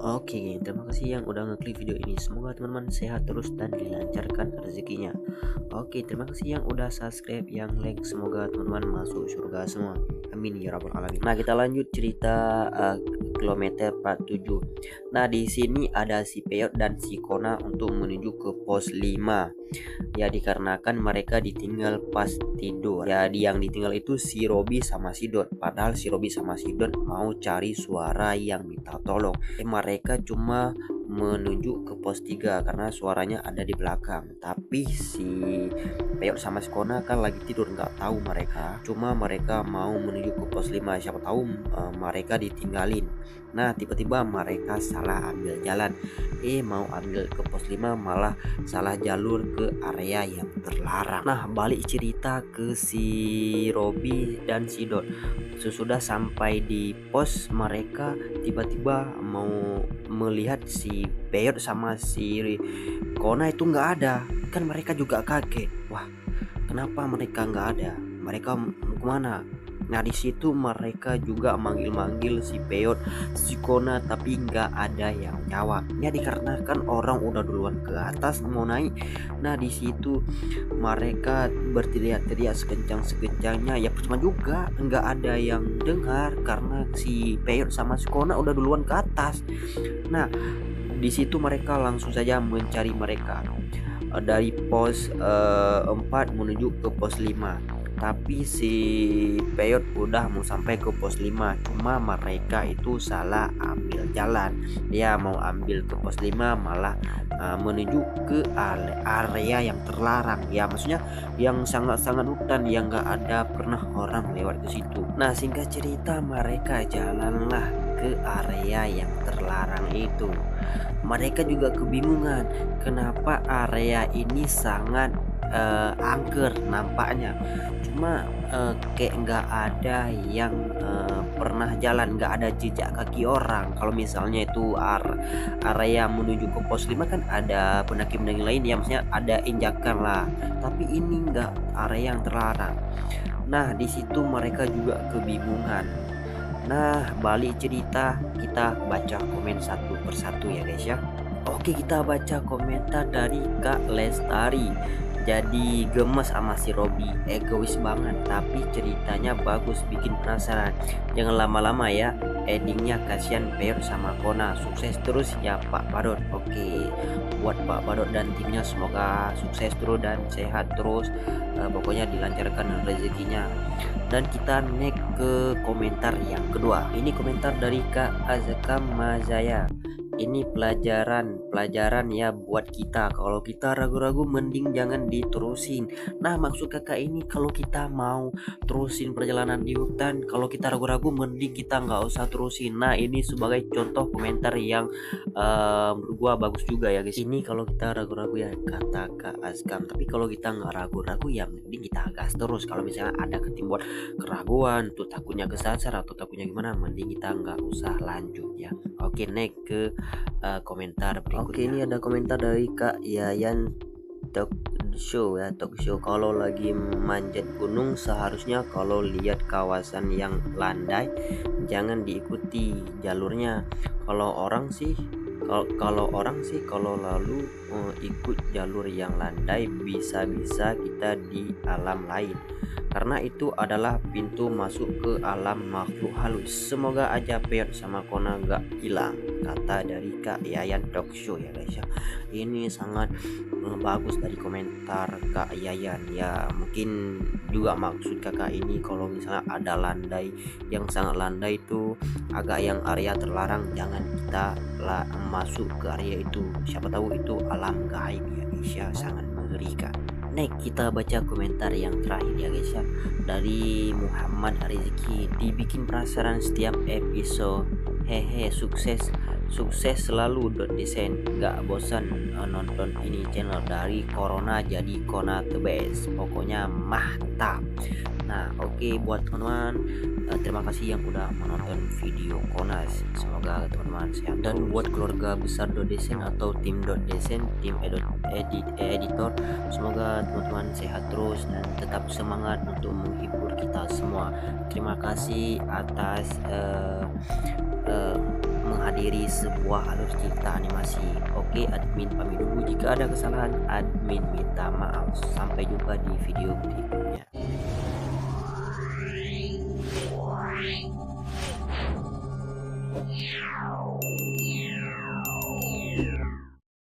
Oke, terima kasih yang udah ngeklik video ini. Semoga teman-teman sehat terus dan dilancarkan rezekinya. Oke, terima kasih yang udah subscribe, yang like. Semoga teman-teman masuk surga semua. Amin ya rabbal alamin. Nah, kita lanjut cerita kilometer 47. Nah, di sini ada si Peyot dan si Kona untuk menuju ke pos 5. Ya, dikarenakan mereka ditinggal pas tidur. Jadi yang ditinggal itu si Robi sama si Don. Padahal si Robi sama si Don mau cari suara yang minta tolong. Mereka cuma menuju ke pos 3 karena suaranya ada di belakang. Tapi si Peyot sama si Kona kan lagi tidur, nggak tahu mereka. Cuma mereka mau menuju ke pos 5. Siapa tahu mereka ditinggalin. Nah, tiba-tiba mereka salah ambil jalan. Mau ambil ke pos 5 malah salah jalur ke area yang terlarang. Nah, balik cerita ke si Robi dan si Don. Sesudah sampai di pos, mereka tiba-tiba mau melihat si Peyot sama si Kona itu nggak ada. Kan mereka juga kaget. Wah, kenapa mereka nggak ada? Mereka mau kemana? Nah, di situ mereka juga manggil-manggil si Peyot, si Kona, tapi nggak ada yang jawab. Ya, dikarenakan orang udah duluan ke atas mau naik. Nah, di situ mereka berteriak-teriak sekencang-sekencangnya. Ya percuma juga, nggak ada yang dengar karena si Peyot sama si Kona udah duluan ke atas. Nah, di situ mereka langsung saja mencari mereka dari pos 4 menuju ke pos 5. Tapi si Peyot udah mau sampai ke pos 5, cuma mereka itu salah ambil jalan. Dia mau ambil ke pos 5 malah menuju ke area yang terlarang. Ya maksudnya yang sangat-sangat hutan, yang gak ada pernah orang lewat ke situ. Nah, singkat cerita mereka jalanlah ke area yang terlarang itu. Mereka juga kebingungan kenapa area ini sangat angker nampaknya. Cuma kayak nggak ada yang pernah jalan, nggak ada jejak kaki orang. Kalau misalnya itu area menuju ke pos 5 kan ada pendaki-pendaki lain ya, maksudnya ada injakan lah. Tapi ini nggak, area yang terlarang. Nah, di situ mereka juga kebingungan. Nah, balik cerita, kita baca komen satu persatu ya guys ya. Oke, kita baca komentar dari Kak Lestari. Jadi gemes sama si Robi, egois banget, tapi ceritanya bagus, bikin penasaran. Jangan lama-lama ya, endingnya kasihan Peyot sama Kona. Sukses terus ya Pak Badot. Oke, buat Pak Badot dan timnya semoga sukses terus dan sehat terus. Pokoknya dilancarkan rezekinya. Dan kita naik ke komentar yang kedua. Ini komentar dari Kak Azkam Mazaya. Ini pelajaran ya buat kita. Kalau kita ragu-ragu mending jangan diterusin. Nah, maksud kakak ini kalau kita mau terusin perjalanan di hutan, kalau kita ragu-ragu mending kita nggak usah terusin. Nah, ini sebagai contoh komentar yang menurut gua bagus juga ya guys. Ini kalau kita ragu-ragu ya kata Kak Azkam. Tapi kalau kita nggak ragu-ragu ya mending kita gas terus. Kalau misalnya ada ketimbun keraguan tuh, takutnya kesasar atau takutnya gimana, mending kita nggak usah lanjut ya. Oke, naik ke komentar berikutnya. Oke, ini ada komentar dari Kak Yayan Talk Show ya, Talk Show. Kalau lagi manjat gunung seharusnya kalau lihat kawasan yang landai jangan diikuti jalurnya. Kalau orang sih kalau lalu ikut jalur yang landai bisa-bisa kita di alam lain, karena itu adalah pintu masuk ke alam makhluk halus. Semoga aja Peyot sama Kona gak hilang, kata dari Kak Yayan Talk Show ya guys ya. Ini sangat bagus dari komentar Kak Yayan ya. Mungkin juga maksud kakak ini kalau misalnya ada landai yang sangat landai itu agak yang area terlarang, jangan kita masuk ke area itu. Siapa tahu itu alam gaib ya guys ya, sangat mengerikan. Next, kita baca komentar yang terakhir ya guys ya, dari Muhammad Rizki. Dibikin penasaran setiap episode. Hehe, sukses selalu .desain, nggak bosan nonton ini channel. Dari Corona jadi Kona the best, pokoknya mantap. Nah, oke, buat teman-teman terima kasih yang udah menonton video Konas. Semoga teman-teman sehat. Dan buat keluarga besar .desain atau tim .desain, tim editor, semoga teman-teman sehat terus dan tetap semangat untuk menghibur kita semua. Terima kasih atas menghadirkan mengakhiri sebuah alur cerita animasi. Oke, admin pamit dulu, jika ada kesalahan admin minta maaf. Sampai jumpa di video berikutnya.